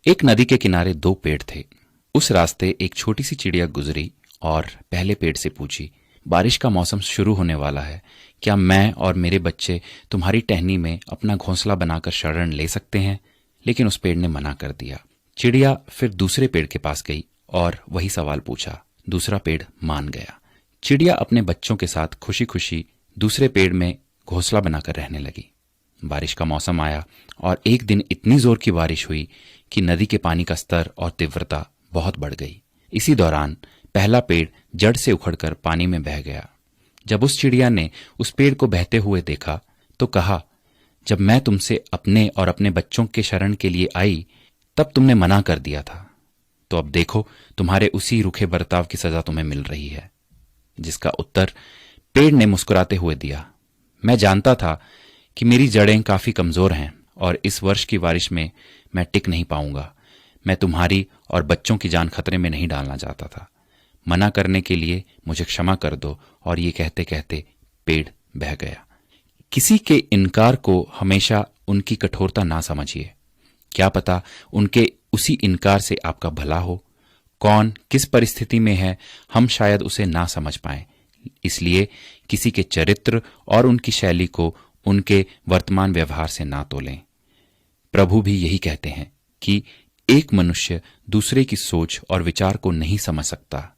एक नदी के किनारे दो पेड़ थे। उस रास्ते एक छोटी सी चिड़िया गुजरी और पहले पेड़ से पूछी, बारिश का मौसम शुरू होने वाला है, क्या मैं और मेरे बच्चे तुम्हारी टहनी में अपना घोंसला बनाकर शरण ले सकते हैं? लेकिन उस पेड़ ने मना कर दिया। चिड़िया फिर दूसरे पेड़ के पास गई और वही सवाल पूछा। दूसरा पेड़ मान गया। चिड़िया अपने बच्चों के साथ खुशी खुशी दूसरे पेड़ में घोंसला बनाकर रहने लगी। बारिश का मौसम आया और एक दिन इतनी जोर की बारिश हुई कि नदी के पानी का स्तर और तीव्रता बहुत बढ़ गई। इसी दौरान पहला पेड़ जड़ से उखड़कर पानी में बह गया। जब उस चिड़िया ने उस पेड़ को बहते हुए देखा तो कहा, जब मैं तुमसे अपने और अपने बच्चों के शरण के लिए आई तब तुमने मना कर दिया था, तो अब देखो तुम्हारे उसी रूखे बर्ताव की सजा तुम्हें मिल रही है। जिसका उत्तर पेड़ ने मुस्कुराते हुए दिया, मैं जानता था कि मेरी जड़ें काफी कमजोर हैं और इस वर्ष की बारिश में मैं टिक नहीं पाऊंगा। मैं तुम्हारी और बच्चों की जान खतरे में नहीं डालना चाहता था। मना करने के लिए मुझे क्षमा कर दो। और ये कहते कहते पेड़ बह गया। किसी के इनकार को हमेशा उनकी कठोरता ना समझिए। क्या पता उनके उसी इनकार से आपका भला हो। कौन किस परिस्थिति में है हम शायद उसे ना समझ पाए, इसलिए किसी के चरित्र और उनकी शैली को उनके वर्तमान व्यवहार से ना तोलें। प्रभु भी यही कहते हैं कि एक मनुष्य दूसरे की सोच और विचार को नहीं समझ सकता,